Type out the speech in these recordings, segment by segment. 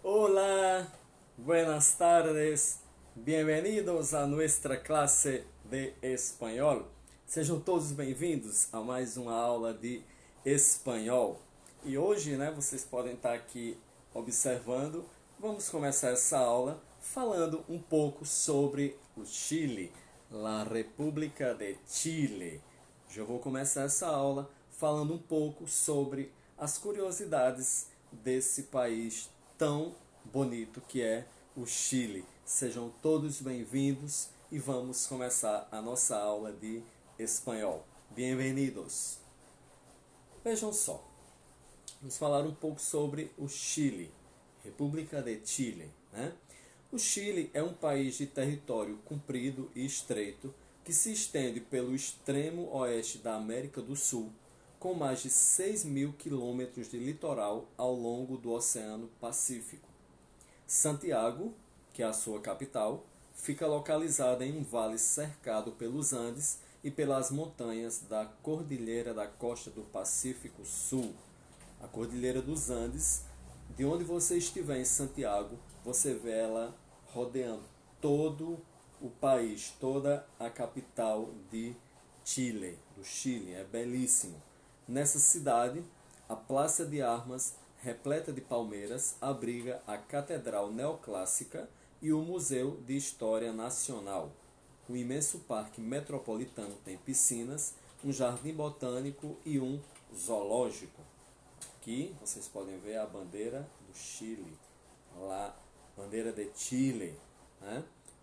Hola, buenas tardes, bienvenidos a nuestra clase de espanhol. Sejam todos bem-vindos a mais uma aula de espanhol. E hoje, vocês podem estar aqui observando, vamos começar essa aula falando um pouco sobre o Chile, la República de Chile. Já vou começar essa aula falando um pouco sobre as curiosidades desse país tão bonito que é o Chile. Sejam todos bem-vindos e vamos começar a nossa aula de espanhol. Bienvenidos! Vejam só, vamos falar um pouco sobre o Chile, República de Chile. O Chile é um país de território comprido e estreito que se estende pelo extremo oeste da América do Sul, com mais de 6.000 quilômetros de litoral ao longo do Oceano Pacífico. Santiago, que é a sua capital, fica localizada em um vale cercado pelos Andes e pelas montanhas da Cordilheira da Costa do Pacífico Sul. A Cordilheira dos Andes, de onde você estiver em Santiago, você vê ela rodeando todo o país, toda a capital de Chile, do Chile. É belíssimo. Nessa cidade, a Praça de Armas, repleta de palmeiras, abriga a Catedral Neoclássica e o Museu de História Nacional. O imenso Parque Metropolitano tem piscinas, um jardim botânico e um zoológico. Aqui vocês podem ver a bandeira do Chile, lá, bandeira de Chile.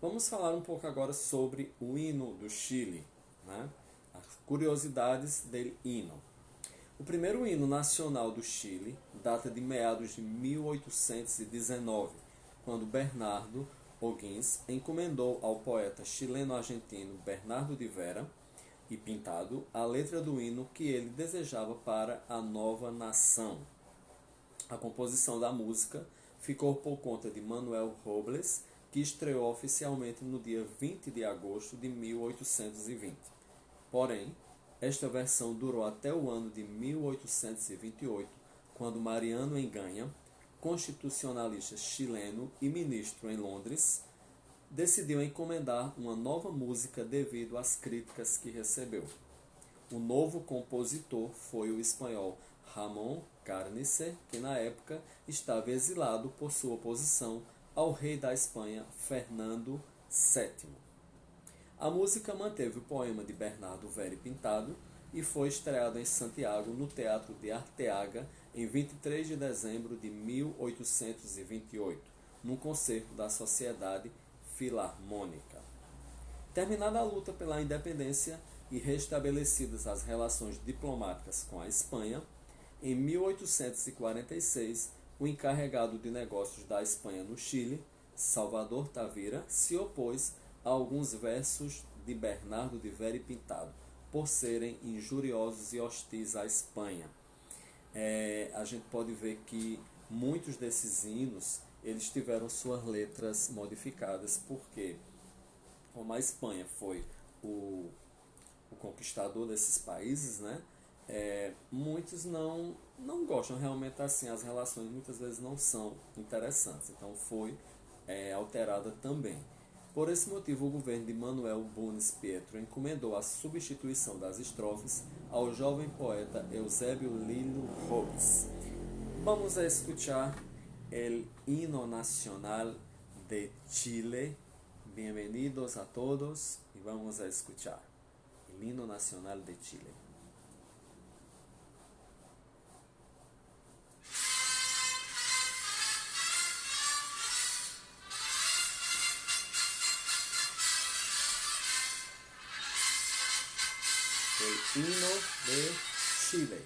Vamos falar um pouco agora sobre o hino do Chile, as curiosidades do hino. O primeiro hino nacional do Chile data de meados de 1819, quando Bernardo O'Higgins encomendou ao poeta chileno-argentino Bernardo de Vera e Pintado a letra do hino que ele desejava para a nova nação. A composição da música ficou por conta de Manuel Robles, que estreou oficialmente no dia 20 de agosto de 1820. Porém, esta versão durou até o ano de 1828, quando Mariano Enganha, constitucionalista chileno e ministro em Londres, decidiu encomendar uma nova música devido às críticas que recebeu. O novo compositor foi o espanhol Ramón Cárnicer, que na época estava exilado por sua oposição ao rei da Espanha, Fernando VII. A música manteve o poema de Bernardo Vera Pintado e foi estreado em Santiago, no Teatro de Arteaga, em 23 de dezembro de 1828, num concerto da Sociedade Filarmônica. Terminada a luta pela independência e restabelecidas as relações diplomáticas com a Espanha, em 1846, o encarregado de negócios da Espanha no Chile, Salvador Tavira, se opôs a alguns versos de Bernardo de Vera Pintado, por serem injuriosos e hostis à Espanha. A gente pode ver que muitos desses hinos eles tiveram suas letras modificadas, porque como a Espanha foi o conquistador desses países, muitos não gostam realmente assim, as relações muitas vezes não são interessantes, então foi alterada também. Por esse motivo, o governo de Manuel Bulnes Pietro encomendou a substituição das estrofes ao jovem poeta Eusébio Lino Robles. Vamos a escuchar el himno nacional de Chile. Bienvenidos a todos y vamos a escuchar el himno nacional de Chile. El himno de Chile.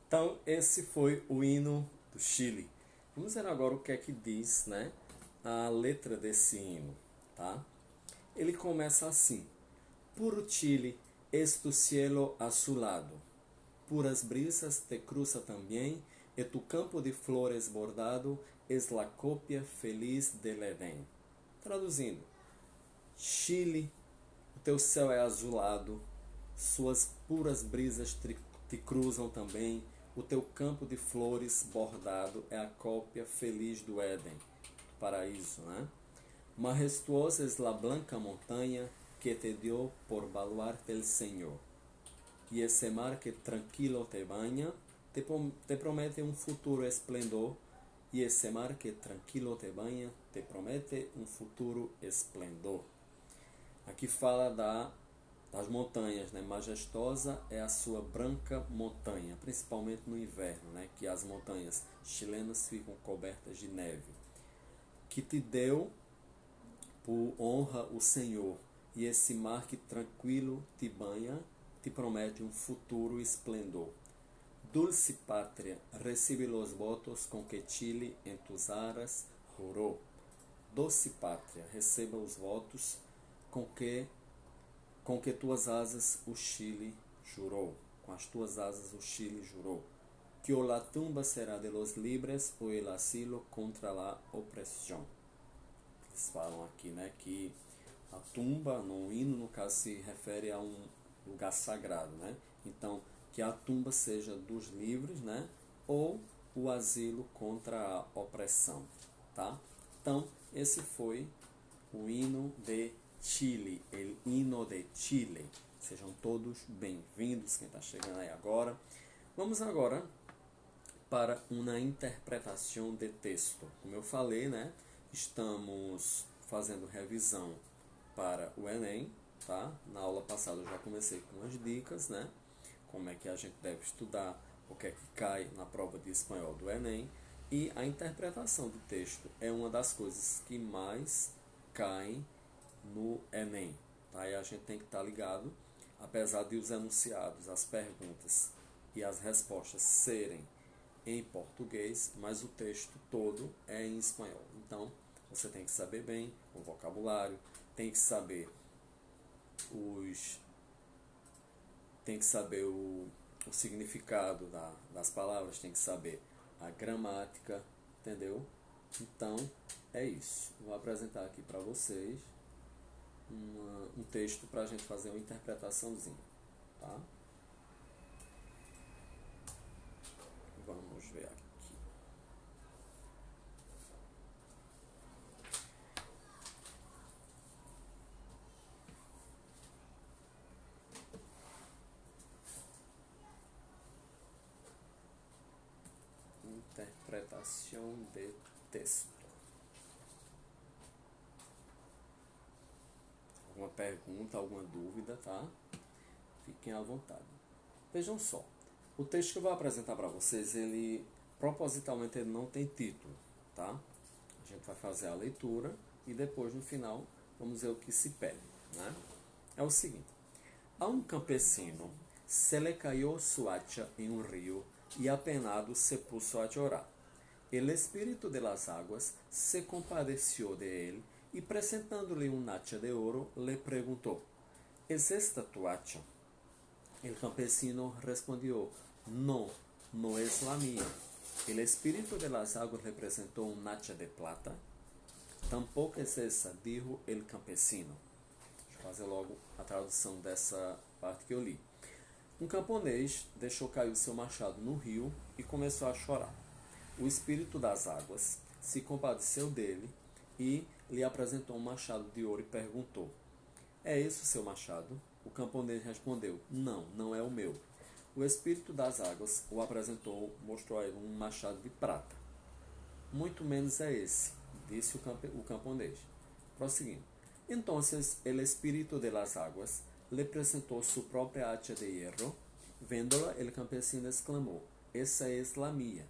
Então, esse foi o hino do Chile. Vamos ver agora o que é que diz, né, a letra desse hino, tá? Ele começa assim: Puro Chile, es tu cielo azulado, puras brisas te cruza também, e tu campo de flores bordado es la copia feliz del Edén. Traduzindo, Chile, o teu céu é azulado, suas puras brisas te cruzam também, o teu campo de flores bordado é a cópia feliz do Éden, paraíso, né? Majestuosa es la blanca montaña que te dio por baluarte el Señor. E esse mar que tranquilo te banha te promete um futuro esplendor. E esse mar que tranquilo te banha te promete um futuro esplendor. Aqui fala das montanhas, né? Majestosa é a sua branca montanha, principalmente no inverno, né? Que as montanhas chilenas ficam cobertas de neve. Que te deu por honra o Senhor, e esse mar que tranquilo te banha te promete um futuro esplendor. Dulce pátria, recibe los votos com que Chile en tus aras jurou. Doce pátria, receba os votos com que tuas asas o Chile jurou. Com as tuas asas o Chile jurou. Que o la tumba será de los libres o el asilo contra la opressão. Eles falam aqui, né, que a tumba, no hino, no caso, se refere a um lugar sagrado, né? Então, que a tumba seja dos livres, né? Ou o asilo contra a opressão, tá? Então, esse foi o hino de Chile, el hino de Chile. Sejam todos bem-vindos, quem está chegando aí agora. Vamos agora para uma interpretação de texto. Como eu falei, né? Estamos fazendo revisão para o Enem, tá? Na aula passada eu já comecei com as dicas, né? Como é que a gente deve estudar, o que é que cai na prova de espanhol do Enem. E a interpretação do texto é uma das coisas que mais caem no Enem, tá? E a gente tem que estar ligado, apesar de os enunciados, as perguntas e as respostas serem em português, mas o texto todo é em espanhol. Então, você tem que saber bem o vocabulário, tem que saber o significado das palavras, tem que saber a gramática, entendeu? Então, é isso. Vou apresentar aqui para vocês um texto para a gente fazer uma interpretaçãozinha, tá? Vamos ver aqui. Interpretação de texto. Alguma pergunta, alguma dúvida, tá? Fiquem à vontade. Vejam só, o texto que eu vou apresentar para vocês, ele propositalmente ele não tem título, tá? A gente vai fazer a leitura e depois no final vamos ver o que se pede, né? É o seguinte: a um campesino se le cayó su hacha en un río y apenado se puso a llorar. El espíritu de las aguas se compadeció de él y presentándole un hacha de oro le preguntó: ¿Es esta tu hacha? El campesino respondió: No, no es la mía. El espíritu de las aguas le presentó un hacha de plata. Tampouco es essa, dijo el campesino. Deixa eu fazer logo a tradução dessa parte que eu li. Um camponês deixou cair o seu machado no rio e começou a chorar. O espírito das águas se compadeceu dele e lhe apresentou um machado de ouro e perguntou: É esse o seu machado? O camponês respondeu: Não, não é o meu. O espírito das águas o apresentou, mostrou a ele um machado de prata. Muito menos é esse, disse o camponês. Prosseguindo. Entonces el espíritu de las aguas le presentó su propia hacha de hierro. Viéndola, el campesino exclamó: Esa es la mía.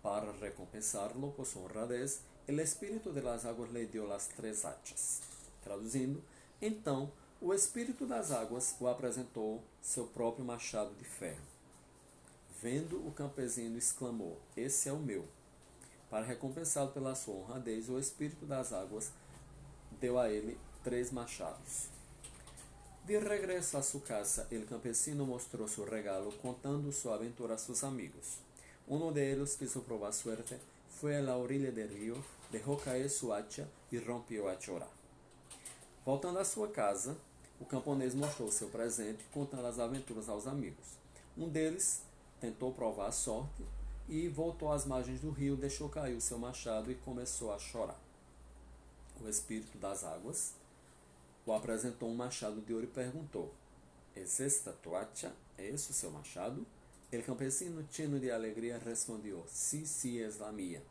Para recompensarlo por su honradez, el espíritu de las aguas le dio las 3 hachas. Traduzindo, então o espírito das águas o apresentou seu próprio machado de ferro. Vendo o campesino, exclamou: esse é o meu. Para recompensá-lo pela sua honradez, o espírito das águas deu a ele 3 machados. De regresso a sua casa, el campesino mostró su regalo contando su aventura a sus amigos. Uno de ellos quiso probar suerte, fue a la orilla del río, dejó caer su hacha y rompió a chorar. Voltando à sua casa, o camponês mostrou seu presente, contando as aventuras aos amigos. Um deles tentou provar a sorte e voltou às margens do rio, deixou cair o seu machado e começou a chorar. O espírito das águas o apresentou um machado de ouro e perguntou: ¿Es esta tu hacha? ¿É esse o seu machado? El campesino, lleno de alegría, respondió: Sí, sí, es la mía.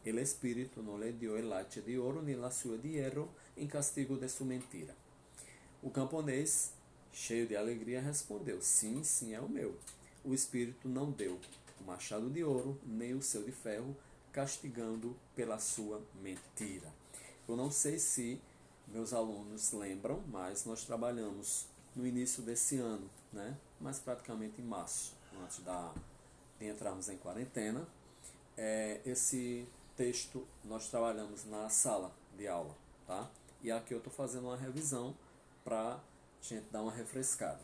El espíritu no le dio el hacha de ouro ni la suya de hierro em castigo de sua mentira. O camponês, cheio de alegria, respondeu: Sim, sim, é o meu. O espírito não deu o machado de ouro nem o seu de ferro, castigando pela sua mentira. Eu não sei se meus alunos lembram, mas nós trabalhamos no início desse ano, né? Mas praticamente em março, antes de entrarmos em quarentena. Esse texto nós trabalhamos na sala de aula, tá? E aqui eu estou fazendo uma revisão para a gente dar uma refrescada.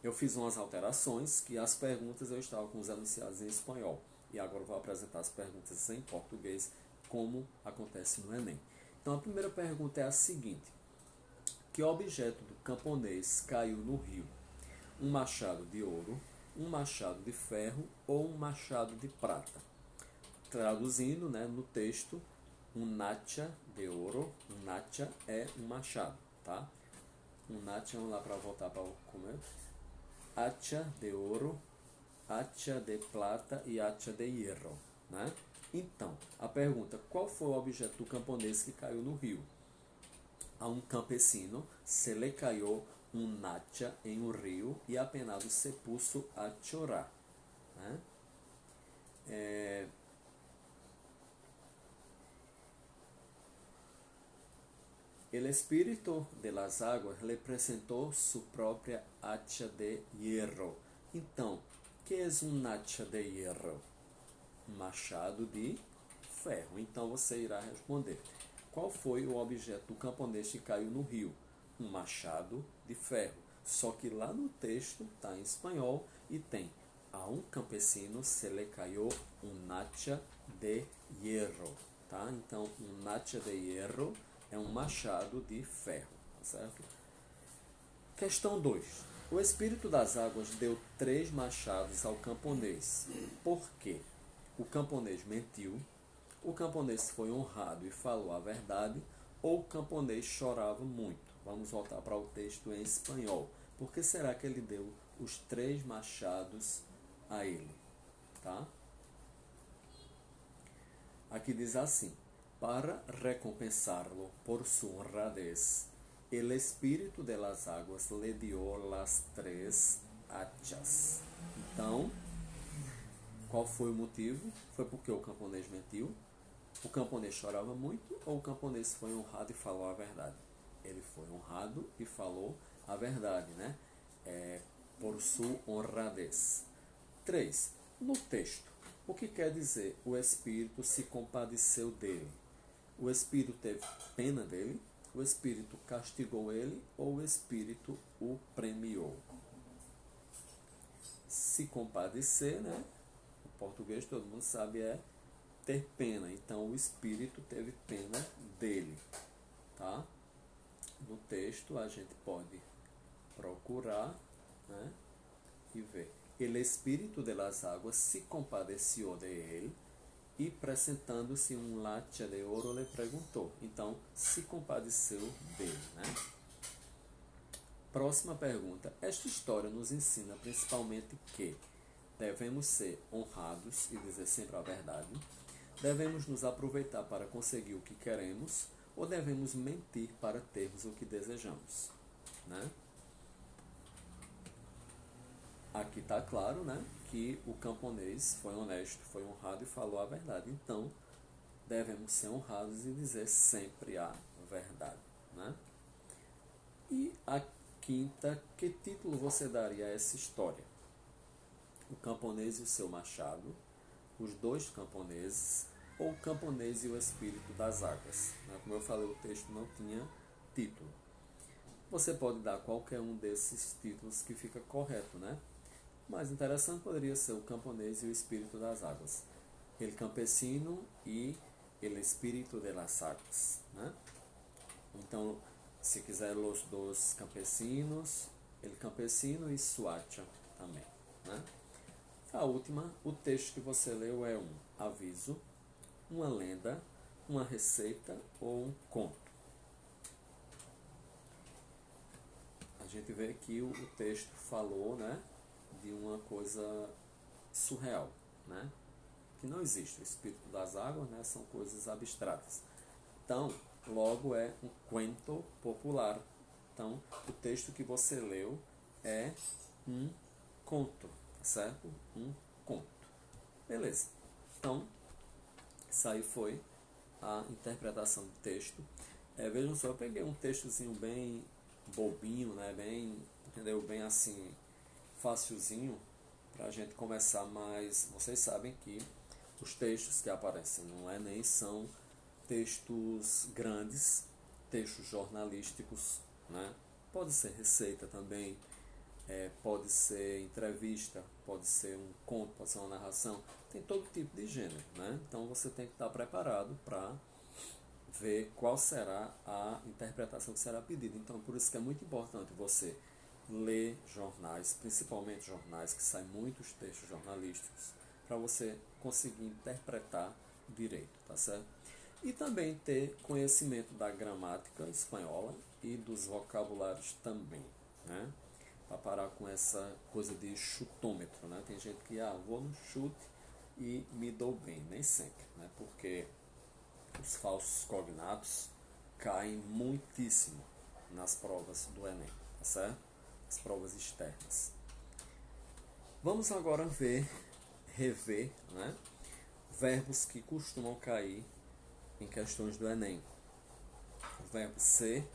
Eu fiz umas alterações, que as perguntas eu estava com os enunciados em espanhol. E agora eu vou apresentar as perguntas em português, como acontece no Enem. Então a primeira pergunta é a seguinte: que objeto do camponês caiu no rio? Um machado de ouro, um machado de ferro ou um machado de prata? Traduzindo, né, no texto, um nacha de ouro, um nacha é um machado, tá? Um nacha, vamos lá para voltar para o começo. Hacha de ouro, hacha de plata e hacha de hierro, né? Então, a pergunta: qual foi o objeto do camponês que caiu no rio? A um campesino se le cayó un nacha em um rio e apenado se puso a chorar, né? El espíritu de las águas le apresentou sua própria hacha de hierro. Então, que é um hacha de hierro? Machado de ferro. Então você irá responder: qual foi o objeto do camponês que caiu no rio? Um machado de ferro. Só que lá no texto está em espanhol e tem: a um campesino se le cayó un hacha de hierro. Tá? Então, um hacha de hierro é um machado de ferro. Tá certo? Questão 2. O espírito das águas deu 3 machados ao camponês. Por quê? O camponês mentiu, o camponês foi honrado e falou a verdade, ou o camponês chorava muito. Vamos voltar para o texto em espanhol. Por que será que ele deu os 3 machados a ele? Tá? Aqui diz assim: para recompensá-lo por sua honradez, el espírito de las águas le dio las 3 hachas. Então, qual foi o motivo? Foi porque o camponês mentiu, o camponês chorava muito, ou o camponês foi honrado e falou a verdade? Ele foi honrado e falou a verdade, né? Por sua honradez. 3. No texto, o que quer dizer o espírito se compadeceu dele? O espírito teve pena dele? O espírito castigou ele? Ou o espírito o premiou? Se compadecer, né? O português todo mundo sabe é ter pena. Então o espírito teve pena dele, tá? No texto a gente pode procurar, né, e ver. El espírito de las águas se compadeció de ele e, apresentando-se um hacha de ouro, lhe perguntou. Então, se compadeceu dele, né? Próxima pergunta. Esta história nos ensina principalmente que devemos ser honrados e dizer sempre a verdade, devemos nos aproveitar para conseguir o que queremos, ou devemos mentir para termos o que desejamos, né? Aqui está claro, né, que o camponês foi honesto, foi honrado e falou a verdade. Então, devemos ser honrados e dizer sempre a verdade, né? E a quinta: que título você daria a essa história? o camponês e o seu machado, os dois camponeses, ou o camponês e o espírito das águas. Como eu falei, o texto não tinha título. Você pode dar qualquer um desses títulos que fica correto, né? Mais interessante poderia ser o camponês e o espírito das águas. El campesino e el espírito de las águas, né? Então, se quiser os dois campesinos, el campesino e su hacha também, né? A última, o texto que você leu é um aviso, uma lenda, uma receita ou um conto. A gente vê que o texto falou, né, de uma coisa surreal, né, que não existe. O espírito das águas, né, são coisas abstratas. Então, logo é um cuento popular. Então, o texto que você leu é um conto, certo? Um conto. Beleza. Então, isso aí foi a interpretação do texto. Vejam só, eu peguei um textozinho bem bobinho, né? Bem, entendeu? Bem assim, facilzinho, para a gente começar, mas vocês sabem que os textos que aparecem no Enem são textos grandes, textos jornalísticos, né? Pode ser receita também, pode ser entrevista, pode ser um conto, pode ser uma narração, tem todo tipo de gênero, né? Então você tem que estar preparado para ver qual será a interpretação que será pedida. Então, por isso que é muito importante você ler jornais, principalmente jornais que saem muitos textos jornalísticos, para você conseguir interpretar direito, tá certo? E também ter conhecimento da gramática espanhola e dos vocabulários também, né? Para parar com essa coisa de chutômetro, né? Tem gente que, vou no chute e me dou bem, nem sempre, né? Porque os falsos cognatos caem muitíssimo nas provas do Enem, tá certo? As provas externas. Vamos agora rever, né, verbos que costumam cair em questões do Enem. O verbo ser,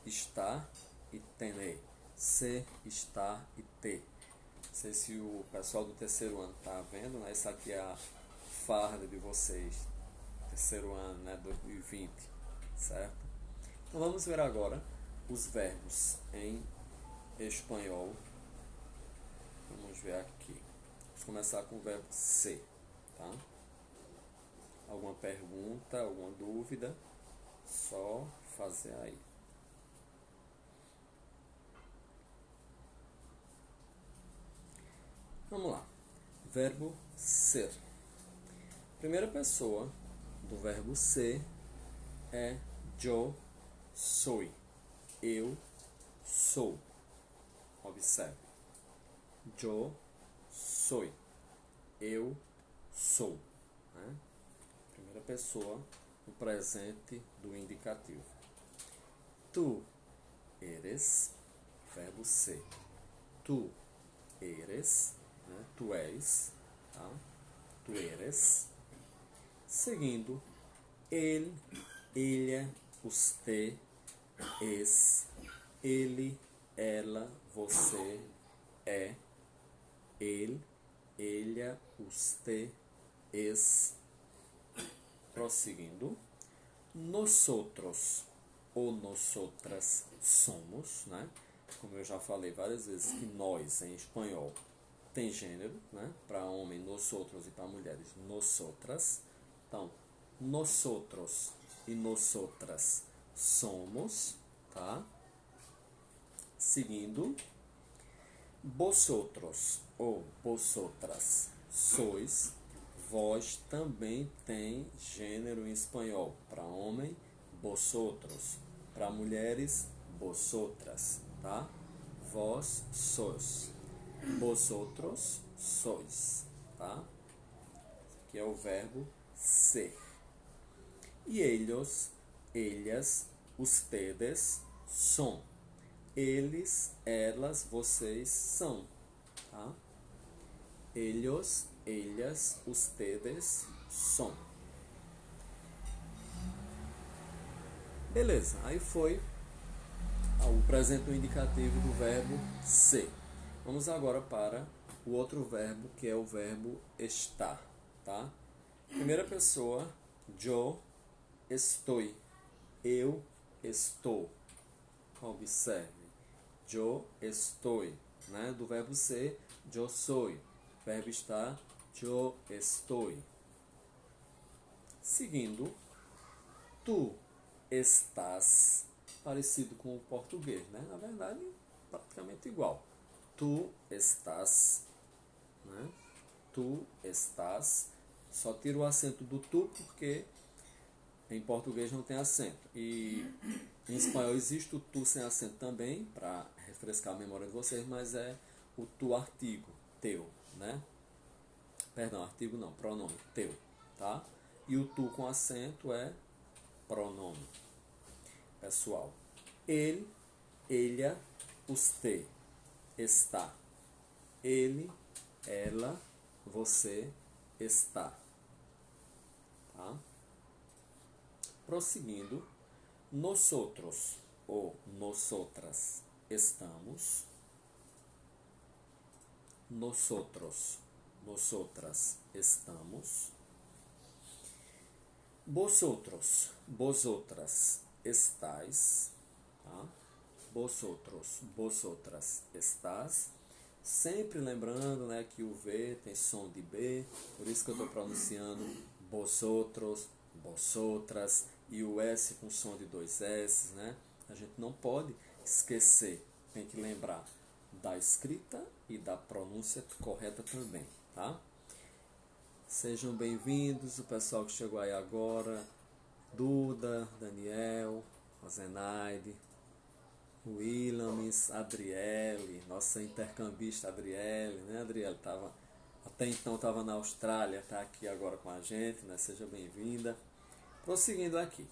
estar e tener. Ser, estar e ter. Não sei se o pessoal do terceiro ano está vendo, né? Essa aqui é a farda de vocês. Terceiro ano, né? 2020, certo? Então vamos ver agora os verbos em espanhol. Vamos ver aqui. Vamos começar com o verbo ser, tá? Alguma pergunta, alguma dúvida? Só fazer aí. Vamos lá. Verbo ser. Primeira pessoa do verbo ser é yo soy. Eu sou. Observe. Yo soy. Eu sou. Né? Primeira pessoa no presente do indicativo. Tu eres. Verbo ser. Tu eres. Né? Tu és. Tá? Tu eres. Seguindo, ele, ella, usted, es, ele, ela, você, é, ele, ella, usted, es. Prosseguindo, nosotros ou nosotras somos, né? Como eu já falei várias vezes que nós em espanhol tem gênero, né? Para homem, nosotros, e para mulheres, nosotras. Então, nosotros e nosotras somos, tá? Seguindo, vosotros ou vosotras sois. Vós também tem gênero em espanhol. Para homem, vosotros. Para mulheres, vosotras, tá? Vós sois. Vosotros sois, tá? Que é o verbo ser. E ellos, ellas, ustedes são. Eles, elas, vocês são, tá? Ellos, ellas, ustedes são. Beleza, aí foi o presente indicativo do verbo ser. Vamos agora para o outro verbo, que é o verbo estar, tá? Primeira pessoa, yo estoy. Eu estou. Observe. Yo estoy, né? Do verbo ser, yo soy. Verbo estar, yo estoy. Seguindo, tu estás, parecido com o português, né? Na verdade, praticamente igual. Tu estás, né? Tu estás. Só tira o acento do tu porque em português não tem acento. E em espanhol existe o tu sem acento também, para refrescar a memória de vocês, mas é o tu artigo, teu, né? Perdão, artigo não, pronome, teu, tá? E o tu com acento é pronome pessoal. Ele, ella, usted, está. Ele, ela, você, está. Tá? Prosseguindo, nosotros ou nosotras estamos. Nosotros, nosotras estamos. Vosotros, vosotras estáis. Tá? Vosotros, vosotras estás. Sempre lembrando, né, que o V tem som de B, por isso que eu estou pronunciando vosotros, vosotras, e o S com som de dois S, né? A gente não pode esquecer, tem que lembrar da escrita e da pronúncia correta também, tá? Sejam bem-vindos, o pessoal que chegou aí agora, Duda, Daniel, Zenaide, Williams, Adriele, nossa intercambista Adriele, né, Adriele? Até então estava na Austrália, está aqui agora com a gente, né? Seja bem-vinda. Prosseguindo aqui.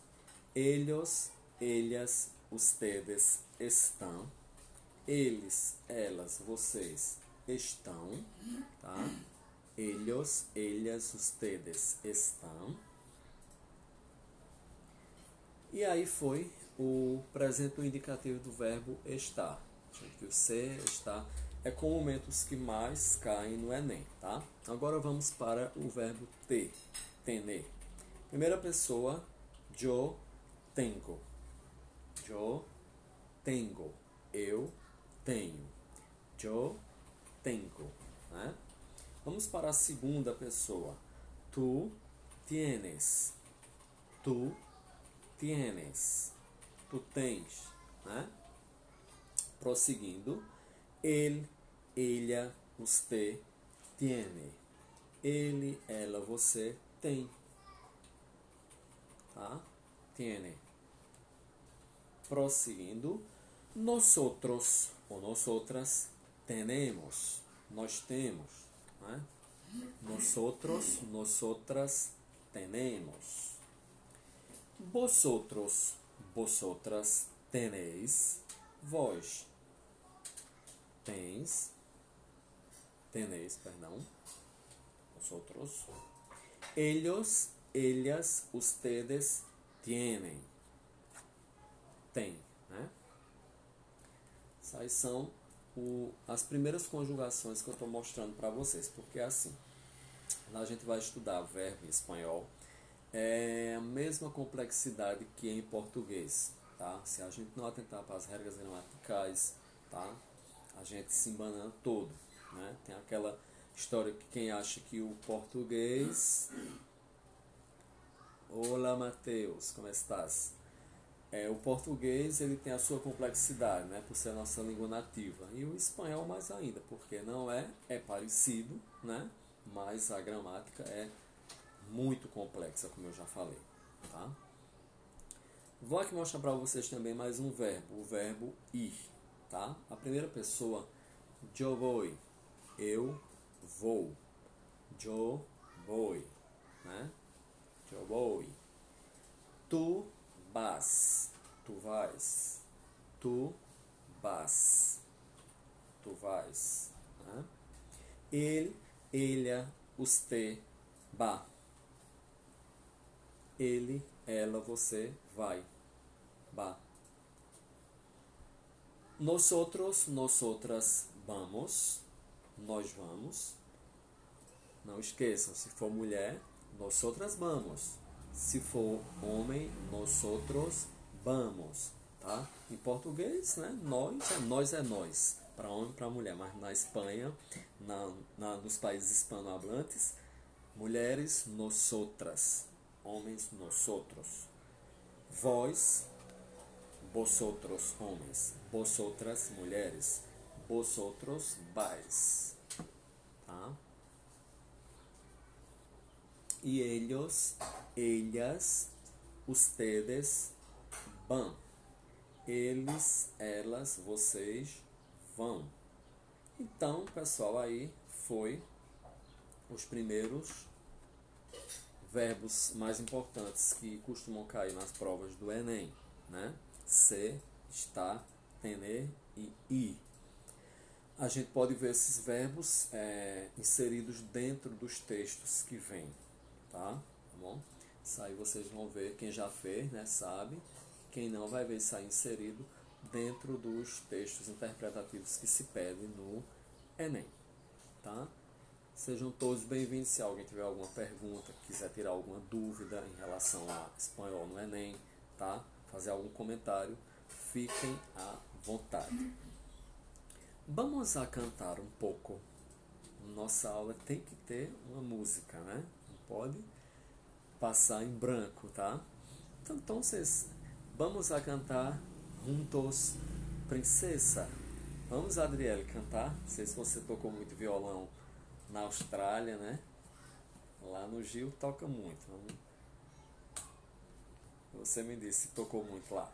Ellos, ellas, ustedes estão. Eles, elas, vocês estão, tá? Ellos, ellas, ustedes estão. E aí foi o presente indicativo do verbo estar. Que o ser, estar, é comumente os que mais caem no Enem, tá? Agora vamos para o verbo ter, tener. Primeira pessoa, yo tengo. Yo tengo. Eu tenho. Yo tengo, né? Vamos para a segunda pessoa. Tu tienes. Tu tienes. Tu tens, né? Prosseguindo. Ele, ella, usted tiene. Ele, ela, você tem. Tá? Tiene. Prosseguindo. Nosotros ou nosotras tenemos. Nós temos, né? Nosotros, nosotras tenemos. Vosotros, vosotras tenéis. Vós tens. Tenéis, perdão. Vosotros. Ellos, ellas, ustedes tienen. Tem, né? Essas são as primeiras conjugações que eu estou mostrando para vocês, porque é assim, lá a gente vai estudar verbo em espanhol, é a mesma complexidade que em português, tá? Se a gente não atentar para as regras gramaticais, tá? A gente se embanana todo, né? Tem aquela história que quem acha que o português... Olá, Mateus, como estás? O português ele tem a sua complexidade, né, por ser a nossa língua nativa. E o espanhol mais ainda, porque não é parecido, né, mas a gramática é muito complexa, como eu já falei. Tá? Vou aqui mostrar para vocês também mais um verbo, o verbo ir. Tá? A primeira pessoa, yo voy, eu vou. Yo voy, né? Yo voy. Tu vas, tu vais, tu vas, tu vais, né? Ele, ella, usted, va. Ele, ela, você, vai, va. Nosotros, nosotras, vamos. nós vamos. Não esqueçam, se for mulher, nosotras vamos. Se for homem, nosotros vamos. Tá? Em português, né? Nós é nós. Para homem e para mulher. Mas na Espanha, nos países hispanohablantes, mulheres, nosotras. Homens, nosotros. Vós, vosotros, homens. Vosotras, mulheres. Vosotros, vais. Tá? E ellos, ellas, ustedes, van. Eles, elas, vocês vão. Então, pessoal, aí foi os primeiros verbos mais importantes que costumam cair nas provas do Enem, né? Ser, estar, tener e ir. A gente pode ver esses verbos inseridos dentro dos textos que vêm, tá bom? Isso aí vocês vão ver, quem já fez, né, sabe. Quem não vai ver isso aí inserido dentro dos textos interpretativos que se pedem no Enem, tá? Sejam todos bem-vindos. Se alguém tiver alguma pergunta, quiser tirar alguma dúvida em relação a espanhol no Enem, tá? Fazer algum comentário, fiquem à vontade. Vamos a cantar um pouco. Nossa aula tem que ter uma música, né? Não pode passar em branco, tá? Então, vamos a cantar juntos Princesa. Vamos, Adriele, cantar. Não sei se você tocou muito violão na Austrália, né? Lá no Gil toca muito. Você me disse que tocou muito lá.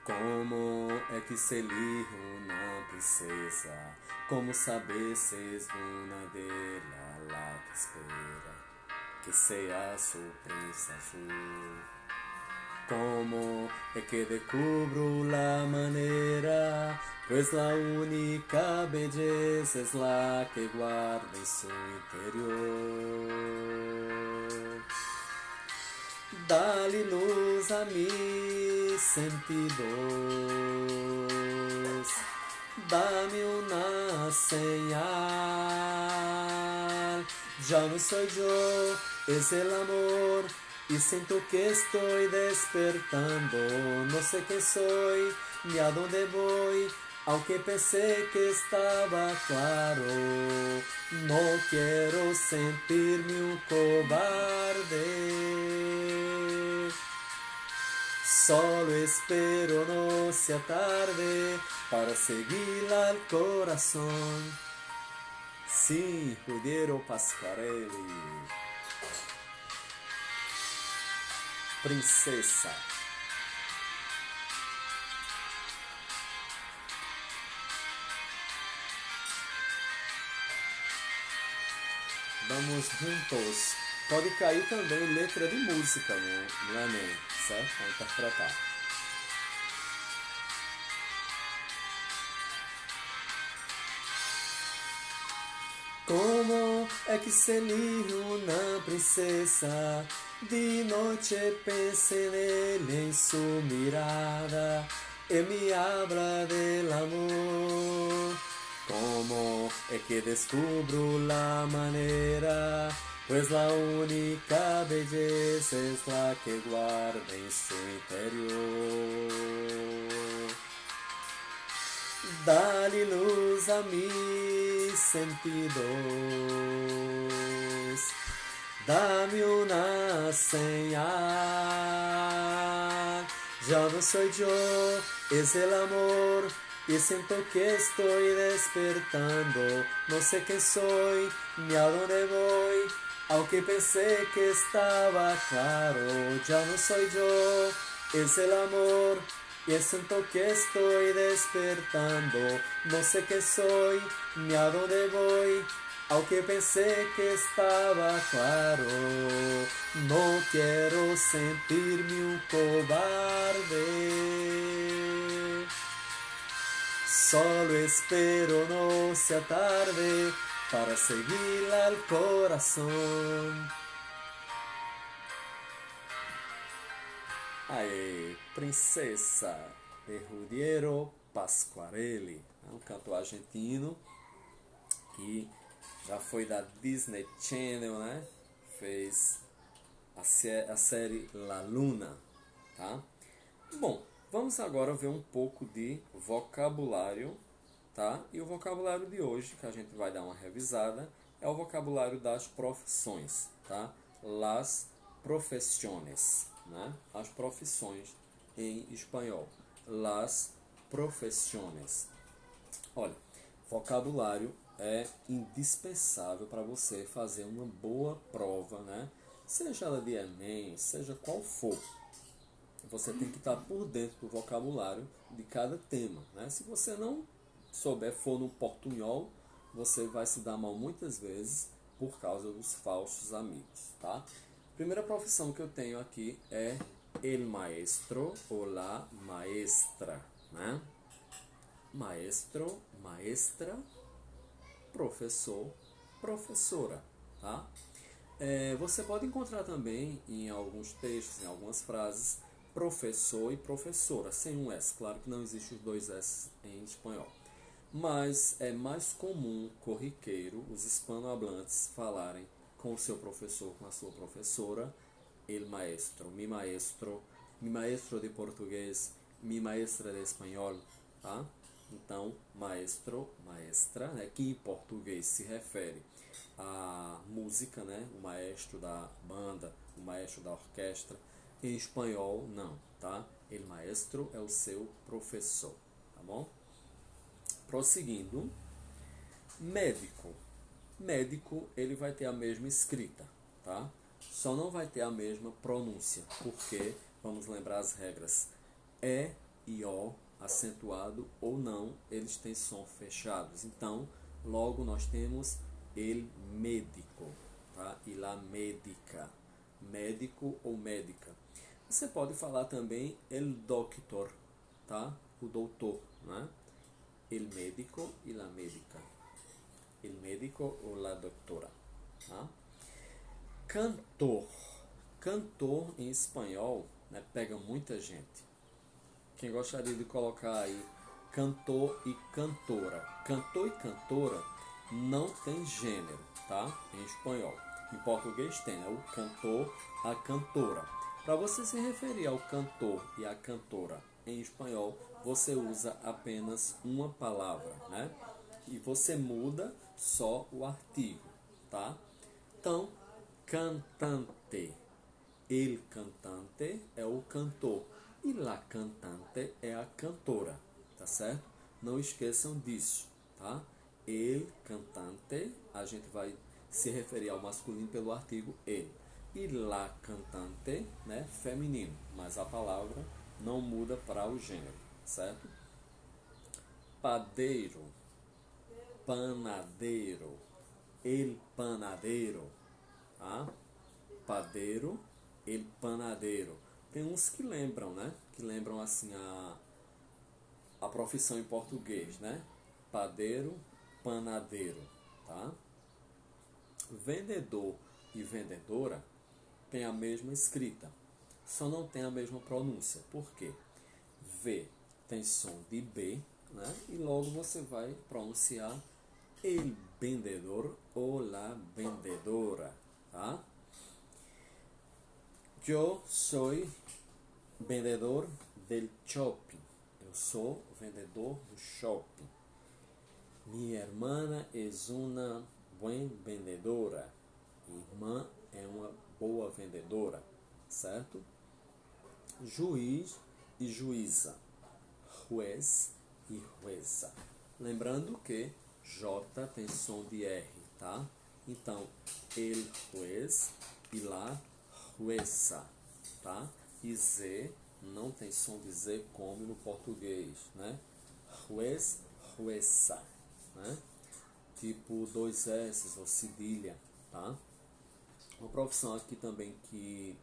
Como é que se elige una princesa? Como saber se es una de la que espera que sea su príncipe azul? Como é que descubro la manera? Pues la única belleza es la que guarda en su interior. Dale luz a mis sentidos, dame una señal. Ya no soy yo, es el amor, y siento que estoy despertando. No sé qué soy, ni a dónde voy, aunque pensé que estaba claro. No quiero sentirme un cobarde. Solo espero no sea tarde para seguir al corazón. Sim, Ruggero Pasquarelli. Princesa. Vamos juntos. Pode cair também letra de música no Enem, certo? Para interpretar. Como é que se elige una princesa? De noche pensé en él, en su mirada, y me habla del amor. Como é que descubro la manera? Pues la única belleza es la que guarda en su interior. Dale luz a mis sentidos, dame una señal. Ya no soy yo, es el amor, y siento que estoy despertando. No sé qué soy, ni a dónde voy, aunque pensé que estaba claro. Ya no soy yo, es el amor, y siento que estoy despertando. No sé qué soy, ni a dónde voy, aunque pensé que estaba claro. No quiero sentirme un cobarde. Solo espero no sea tarde para seguir al corazón. Aê, Princesa, de Ruggero Pasquarelli. É um cantor argentino que já foi da Disney Channel, né? Fez a série La Luna, tá? Bom, vamos agora ver um pouco de vocabulário, tá? E o vocabulário de hoje, que a gente vai dar uma revisada, é o vocabulário das profissões, tá? Las profesiones, né? As profissões em espanhol. Las profesiones. Olha, vocabulário é indispensável para você fazer uma boa prova, né? Seja ela de Enem, seja qual for. Você tem que estar por dentro do vocabulário de cada tema, né? Se você não souber, for no portunhol, você vai se dar mal muitas vezes por causa dos falsos amigos, tá? Primeira profissão que eu tenho aqui é el maestro ou la maestra, né? Maestro, maestra, professor, professora, tá? Você pode encontrar também em alguns textos, em algumas frases, professor e professora, sem um S. Claro que não existe os dois S em espanhol. Mas é mais comum, corriqueiro, os hispanohablantes falarem com o seu professor, com a sua professora, el maestro, mi maestro de português, mi maestra de espanhol, tá? Então, maestro, maestra, né, que em português se refere à música, né, o maestro da banda, o maestro da orquestra. Em espanhol, não, tá? El maestro é o seu professor, tá bom? Prosseguindo, médico. Médico, ele vai ter a mesma escrita, tá? Só não vai ter a mesma pronúncia, porque, vamos lembrar as regras, E e O, acentuado ou não, eles têm som fechados. Então, logo nós temos el médico, tá? E la médica, médico ou médica. Você pode falar também el doctor, tá? O doutor, né? El médico e la médica. El médico ou la doctora, tá? Cantor. Cantor em espanhol, né, pega muita gente. Quem gostaria de colocar aí cantor e cantora? Cantor e cantora não tem gênero, tá? Em espanhol. Em português tem, né? O cantor, a cantora. Para você se referir ao cantor e à cantora em espanhol, você usa apenas uma palavra, né? E você muda só o artigo, tá? Então, cantante. El cantante é o cantor e la cantante é a cantora, tá certo? Não esqueçam disso, tá? El cantante, a gente vai se referir ao masculino pelo artigo el. E la cantante, né, feminino, mas a palavra não muda para o gênero, certo? Padeiro, panadeiro, el panadeiro, tá? Padeiro, el panadeiro. Tem uns que lembram, né? Que lembram assim a profissão em português, né? Padeiro, panadeiro, tá? Vendedor e vendedora tem a mesma escrita, só não tem a mesma pronúncia. Por quê? V tem som de B, né? E logo você vai pronunciar el vendedor ou la vendedora, tá? Eu sou vendedor del shopping. Eu sou vendedor do shopping. Minha irmã é uma boa vendedora. Minha irmã é uma boa vendedora, certo? Juiz e juíza. Juez e jueza. Lembrando que J tem som de R, tá? Então, el juez e la jueza, tá? E Z não tem som de Z como no português, né? Juez, jueza, né? Tipo dois S ou cedilha, tá? Uma profissão aqui também que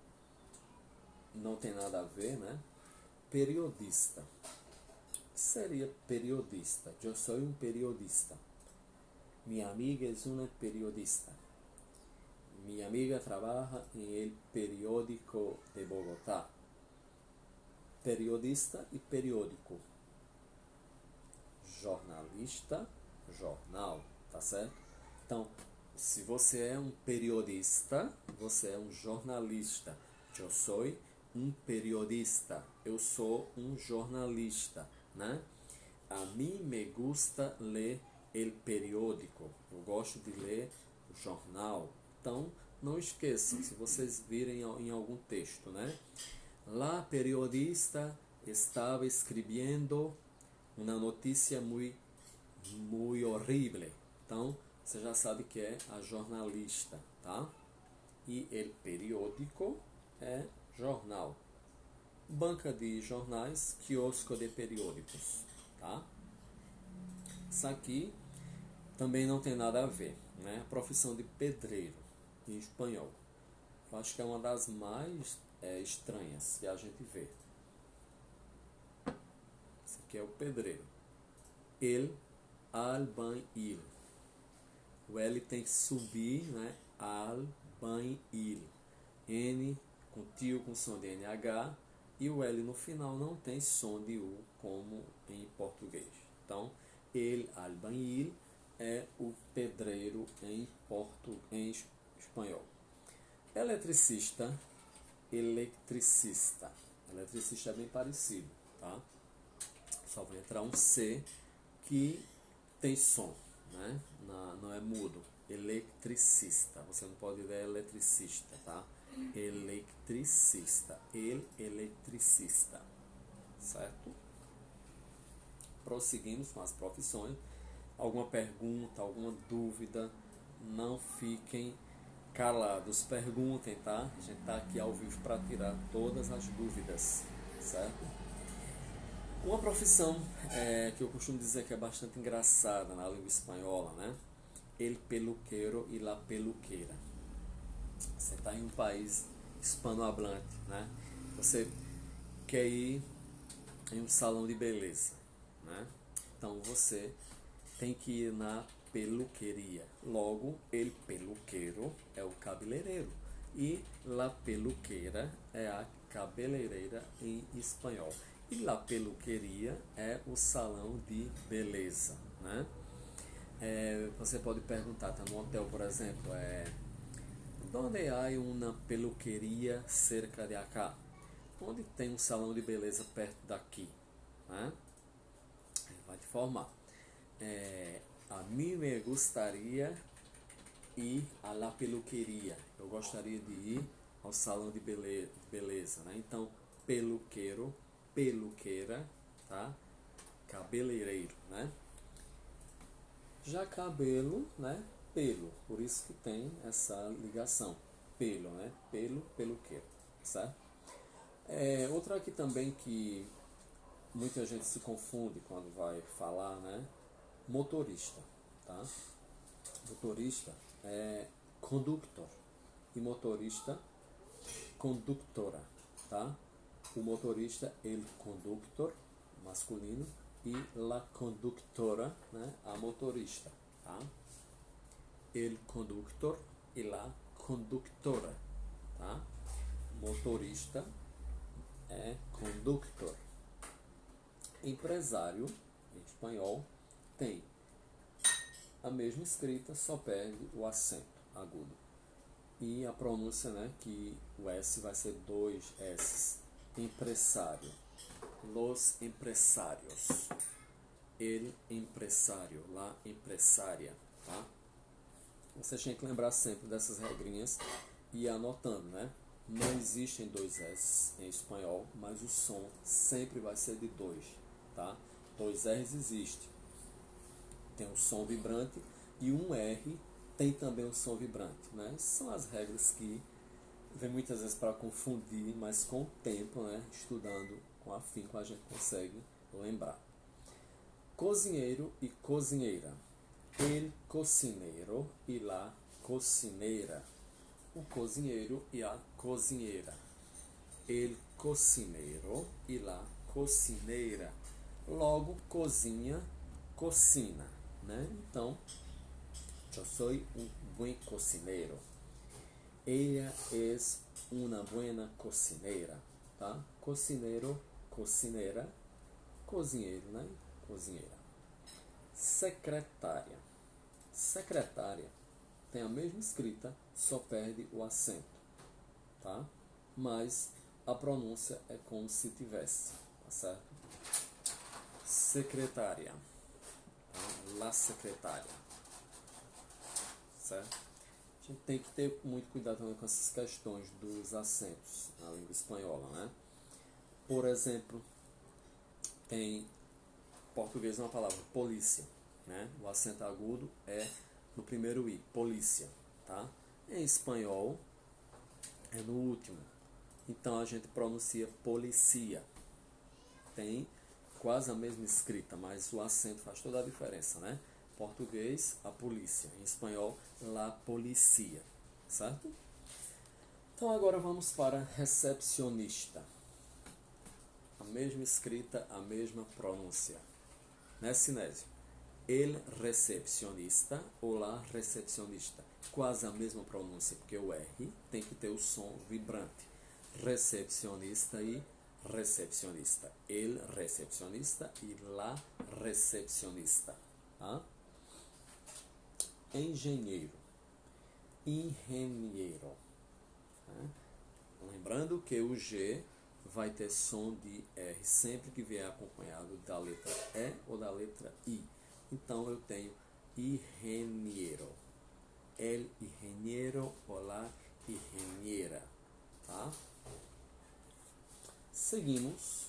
não tem nada a ver, né? Periodista. O que seria periodista? Eu sou um periodista. Minha amiga é uma periodista. Minha amiga trabalha em el periódico de Bogotá. periodista e periódico. Jornalista, jornal, tá certo? Então, se você é um periodista, você é um jornalista. Eu sou um periodista. Eu sou um jornalista, né? A mim me gusta ler el periódico. Eu gosto de ler o jornal. Então, não esqueçam, se vocês virem em algum texto, né? La periodista estava escrevendo uma notícia muito horrível. Então, você já sabe que é a jornalista, tá? E el periódico é jornal. Banca de jornais, quiosco de periódicos, tá? Isso aqui também não tem nada a ver, né? A profissão de pedreiro em espanhol. Eu acho que é uma das mais estranhas que a gente vê. Esse aqui é o pedreiro. El albañil. O L tem que subir, né? Albañil. N com tio com som de NH. E o L no final não tem som de U, como em português. Então, el albañil é o pedreiro em espanhol. Eletricista, eletricista. Eletricista é bem parecido, tá? Só vai entrar um C que tem som, né? Não é mudo. Eletricista. Você não pode ler eletricista, tá? Eletricista. Eletricista. Certo? Prosseguimos com as profissões. Alguma pergunta, alguma dúvida, não fiquem calados. Perguntem, tá? A gente tá aqui ao vivo para tirar todas as dúvidas, certo? Uma profissão que eu costumo dizer que é bastante engraçada na língua espanhola, né? El peluquero e la peluqueira. Você está em um país hispanohablante, né? Você quer ir em um salão de beleza, né? Então você tem que ir na peluqueria. Logo, el peluquero é o cabeleireiro e la peluqueira é a cabeleireira em espanhol. E la peluqueria é o salão de beleza, né? Você pode perguntar, tá no hotel, por exemplo, onde há uma peluqueria cerca de acá? Onde tem um salão de beleza perto daqui? Né? Ele vai te informar. A mim me gustaría ir a la peluqueria. Eu gostaria de ir ao salão de beleza, né? Então, peluqueiro, peluqueira, tá? Cabeleireiro, né? Já cabelo, né? Pelo, por isso que tem essa ligação. Pelo, né? Pelo, peluqueiro, certo? Outra aqui também que muita gente se confunde quando vai falar, né? Motorista, tá? Motorista é conductor e motorista conductora, tá? O motorista, el conductor, masculino, e la conductora, né? A motorista, tá? El conductor e la conductora, tá? Motorista é conductor. Empresário, em espanhol, tem a mesma escrita, só perde o acento agudo. E a pronúncia, né, que o S vai ser 2 S. Empresário. Los empresarios. El empresário. La empresária. Tá? Você tem que lembrar sempre dessas regrinhas e ir anotando, né? Não existem 2 S em espanhol, mas o som sempre vai ser de 2. Tá? 2 R's existe. Tem um som vibrante e um R tem também um som vibrante, né? São as regras que vem muitas vezes para confundir, mas com o tempo, né? Estudando com afinco a gente consegue lembrar. Cozinheiro e cozinheira. El cocinero e la cocineira. O cozinheiro e a cozinheira. El cocinero e la cocineira. Logo, cozinha, cocina, né? Então, eu sou um bom cocinero. Ella es una buena cocinera, tá? Cocinero, cocineira, cozinheiro, né? Cozinheira. Secretária. Secretária tem a mesma escrita, só perde o acento, tá? Mas a pronúncia é como se tivesse, tá certo? Secretária, tá? La secretária, certo? A gente tem que ter muito cuidado também com essas questões dos acentos na língua espanhola, né? Por exemplo, tem em português uma palavra polícia, né? O acento agudo é no primeiro i, polícia, tá? Em espanhol é no último. Então a gente pronuncia policia. Tem quase a mesma escrita, mas o acento faz toda a diferença, né? Português, a polícia. Em espanhol, la policía, certo? Então agora vamos para recepcionista. A mesma escrita, a mesma pronúncia. Né, Sinésio? El recepcionista ou la recepcionista. Quase a mesma pronúncia, porque o R tem que ter o som vibrante. Recepcionista e recepcionista. El recepcionista e la recepcionista. Tá? Engenheiro. Engenheiro. Tá? Lembrando que o G vai ter som de R sempre que vier acompanhado da letra E ou da letra I. Então eu tenho ingeniero. El ingeniero ou la ingeniera. Tá? Seguimos.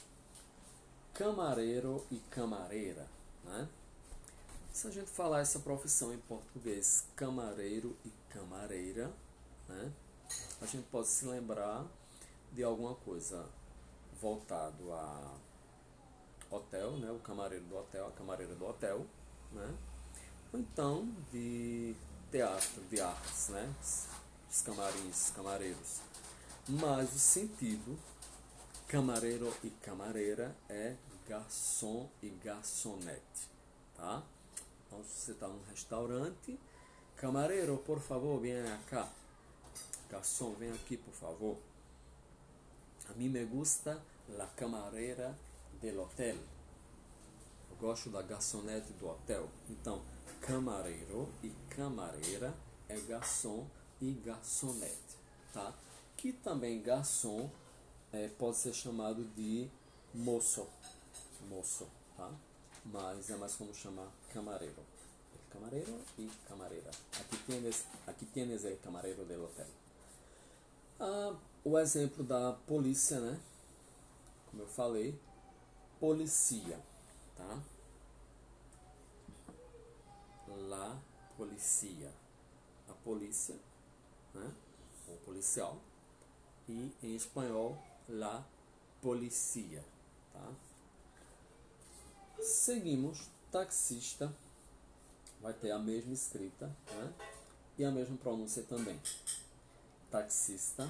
Camareiro e camareira. Né? Se a gente falar essa profissão em português, camareiro e camareira, né? A gente pode se lembrar de alguma coisa voltado a hotel, né? O camareiro do hotel, a camareira do hotel, né? Ou então de teatro, de artes, né? Os camarins, camareiros. Mas o sentido camareiro e camareira é garçom e garçonete, tá? Então, se você está num restaurante, camareiro, por favor, venha cá. Garçom, vem aqui, por favor. A mim me gusta la camarera del hotel. Eu gosto da garçonete do hotel. Então, camareiro e camareira é garçom e garçonete, tá? Que também garçom pode ser chamado de moço, tá? Mas é mais como chamar camareiro. Camareiro e camareira. Aqui tienes el camarero del hotel. O exemplo da polícia, né? Como eu falei, policia, tá? La policia. A polícia, né? O policial. E em espanhol, la policía, tá? Seguimos, taxista, vai ter a mesma escrita, né? E a mesma pronúncia também. Taxista,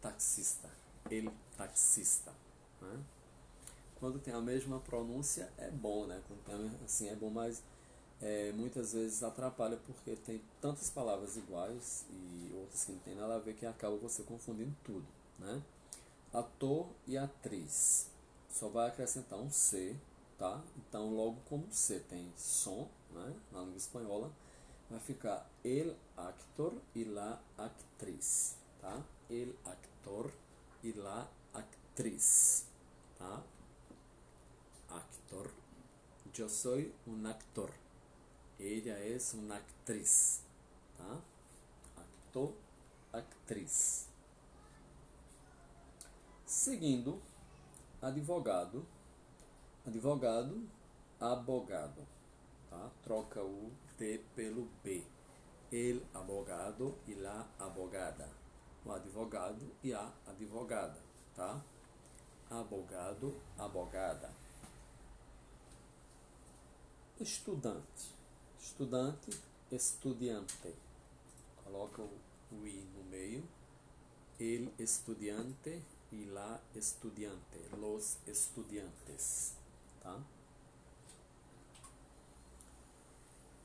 taxista, el taxista, né? Quando tem a mesma pronúncia é bom, né? Quando tem, assim, é bom, mas muitas vezes atrapalha porque tem tantas palavras iguais e outras que não tem nada a ver que acaba você confundindo tudo, né? Ator e atriz. Só vai acrescentar um C, tá? Então, logo como C tem som, né? Na língua espanhola, vai ficar el actor y la actriz, tá? El actor y la actriz, tá? Actor. Yo soy un actor. Ella es una actriz, tá? Actor, actriz. Seguindo, advogado, advogado, abogado, tá? Troca o D pelo B. El abogado e la abogada. O advogado e a advogada, tá? Abogado, abogada. Estudante, estudante, estudiante. Coloca o I no meio. El estudiante y la estudiante, los estudiantes, tá?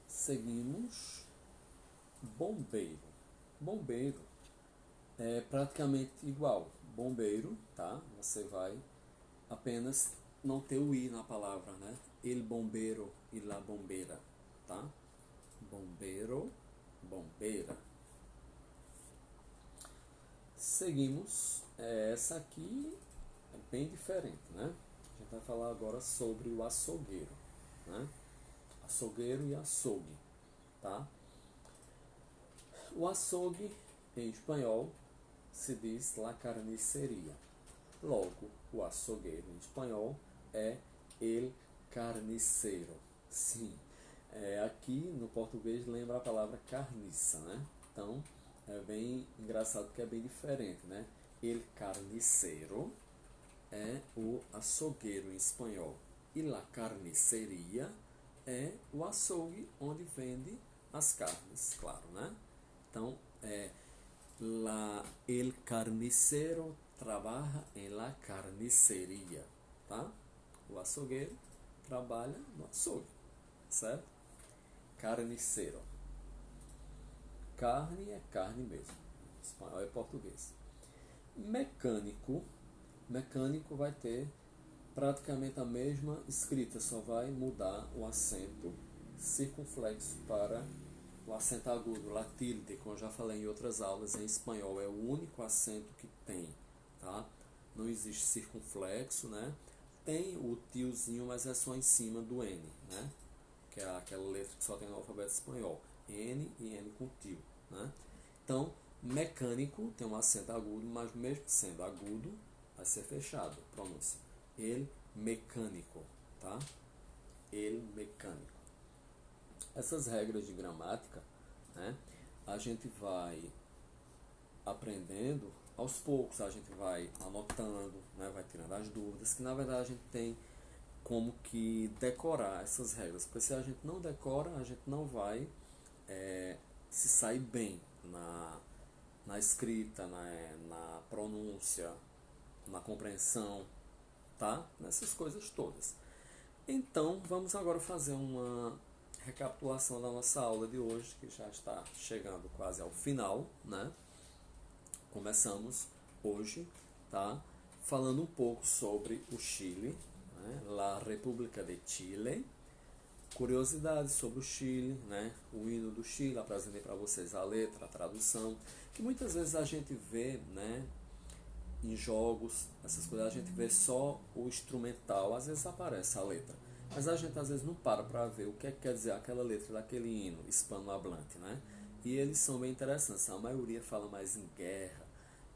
Seguimos, bombeiro. Bombeiro é praticamente igual. Bombeiro, tá? Você vai apenas não ter o i na palavra, né? El bombero e la bombera, tá? Bombero, bombeira. Seguimos. Essa aqui é bem diferente, né? A gente vai falar agora sobre o açougueiro, né? Açougueiro e açougue, tá? O açougue, em espanhol, se diz la carnicería. Logo, o açougueiro em espanhol é el carnicero. Sim, aqui no português lembra a palavra carniça, né? Então, é bem engraçado porque é bem diferente, né? El carnicero é o açougueiro em espanhol. E la carnicería é o açougue onde vende as carnes, claro, né? Então, el carnicero trabaja en la carnicería, tá? O açougueiro trabalha no açougue, certo? Carniceiro. Carne é carne mesmo. Espanhol é português. Mecânico. Mecânico vai ter praticamente a mesma escrita, só vai mudar o acento circunflexo para o acento agudo, la tilde, como eu já falei em outras aulas, em espanhol é o único acento que tem, tá? Não existe circunflexo, né? Tem o tiozinho, mas é só em cima do N, né? Que é aquela letra que só tem no alfabeto espanhol. N e N com tio, né? Então, mecânico tem um acento agudo, mas mesmo sendo agudo, vai ser fechado, pronúncia. El mecânico, tá? El mecânico. Essas regras de gramática, né, a gente vai aprendendo aos poucos, a gente vai anotando, né, vai tirando as dúvidas, que na verdade a gente tem como que decorar essas regras, porque se a gente não decora, a gente não vai se sair bem na escrita, na pronúncia, na compreensão, tá? Nessas coisas todas. Então, vamos agora fazer uma recapitulação da nossa aula de hoje, que já está chegando quase ao final, né? Começamos hoje, tá? Falando um pouco sobre o Chile, né? La República de Chile. Curiosidades sobre o Chile, né? O hino do Chile, apresentei para vocês a letra, a tradução, que muitas vezes a gente vê, né? Em jogos, essas coisas, a gente vê só o instrumental, às vezes aparece a letra, mas a gente às vezes não para ver o que é que quer dizer aquela letra daquele hino hispanohablante, né? E eles são bem interessantes, a maioria fala mais em guerra,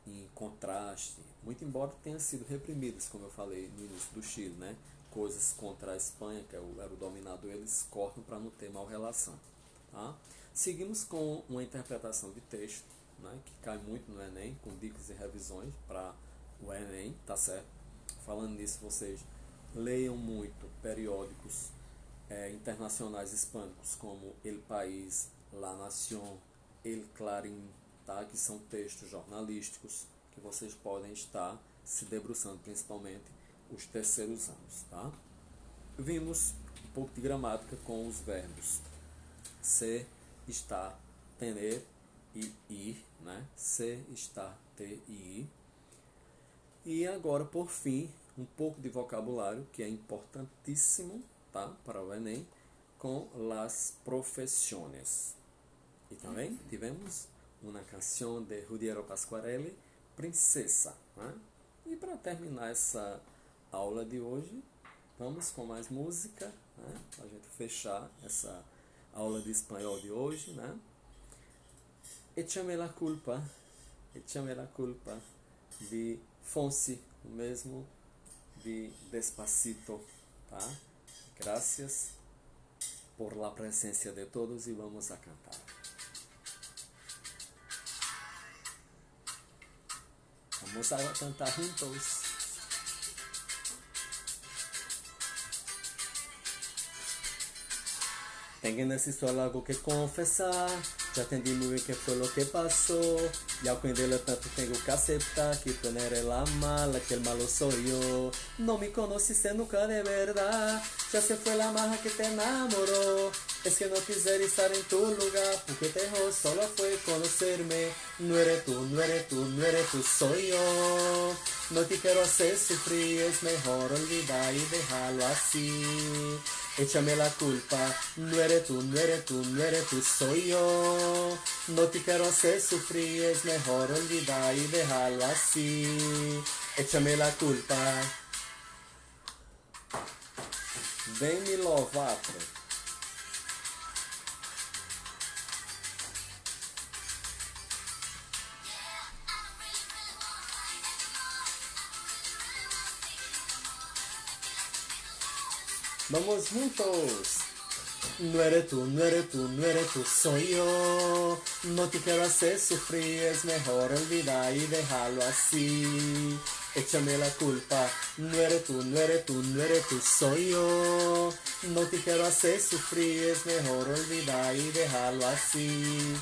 em contraste, muito embora tenha sido reprimidos, como eu falei no início do Chile, né? Coisas contra a Espanha, que era o dominador, eles cortam para não ter mal relação, tá? Seguimos com uma interpretação de texto, né, que cai muito no Enem, com dicas e revisões para o Enem, tá certo? Falando nisso, vocês leiam muito periódicos internacionais hispânicos como El País, La Nación, El Clarín, tá? Que são textos jornalísticos que vocês podem estar se debruçando, principalmente os terceiros anos, tá? Vimos um pouco de gramática com os verbos ser, estar, tener e ir, né? Ser, estar, ter e ir. E agora, por fim, um pouco de vocabulário, que é importantíssimo, tá? Para o Enem, com las profesiones. E também tivemos uma canção de Ruggero Pasquarelli, Princesa, né? E para terminar essa aula de hoje, vamos com mais música, né? Para a gente fechar essa aula de espanhol de hoje, né? Échame la culpa, de Fonsi, o mesmo de Despacito, tá? Gracias por la presencia de todos e vamos a cantar. Vamos a cantar juntos. Tengo en esta historia algo que confesar. Ya entendí muy bien qué fue lo que pasó. Y aunque entenderlo tanto tengo que aceptar que tú no eres la mala, que el malo soy yo. No me conociste nunca de verdad. Ya se fue la maja que te enamoró. Es que no quisiera estar en tu lugar, porque te dejó solo fue conocerme. No eres tú, no eres tú, no eres tú, soy yo. No te quiero hacer sufrir, es mejor olvidar y dejarlo así. Échame la culpa, no eres tú, no eres tú, no eres tú, soy yo. No te quiero hacer sufrir, es mejor olvidar y dejarlo así. Échame la culpa. Demi Lovato. Vamos juntos. No eres tú, no eres tú, no eres tú, soy yo. No te quiero hacer sufrir, es mejor olvidar y dejarlo así. Échame la culpa. No eres tú, no eres tú, no eres tú, soy yo. No te quiero hacer sufrir, es mejor olvidar y dejarlo así.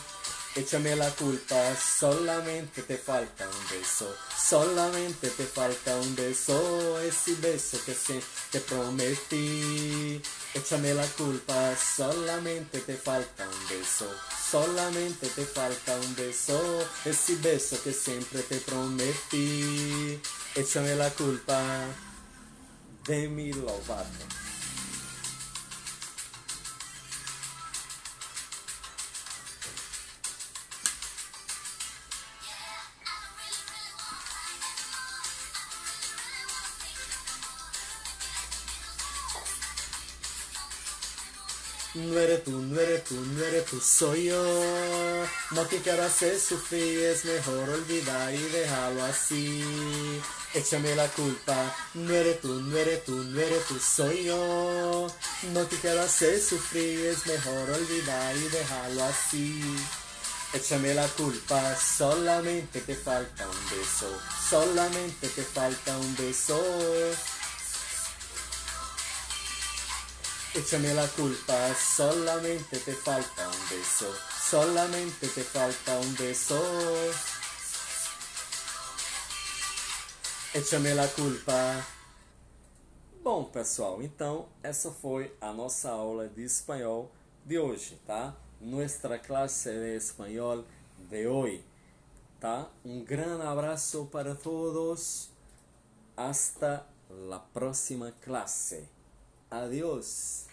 Échame la culpa, solamente te falta un beso, solamente te falta un beso, ese beso que siempre te prometí. Échame la culpa, solamente te falta un beso, solamente te falta un beso, ese beso que siempre te prometí. Échame la culpa, Demi Lovato. No eres tú, no eres tú, no eres tú, soy yo. No te quiero hacer sufrir, es mejor olvidar y dejarlo así. Échame la culpa, no eres tú, no eres tú, no eres tú, soy yo. No te quiero hacer sufrir, es mejor olvidar y dejarlo así. Échame la culpa, solamente te falta un beso, solamente te falta un beso. Échame la culpa, solamente te falta un beso, solamente te falta un beso. Échame la culpa. Bom, pessoal, então essa foi a nossa aula de espanhol de hoje, tá? Nuestra clase de espanhol de hoy, tá? Um grande abraço para todos. Hasta la próxima clase. Adiós.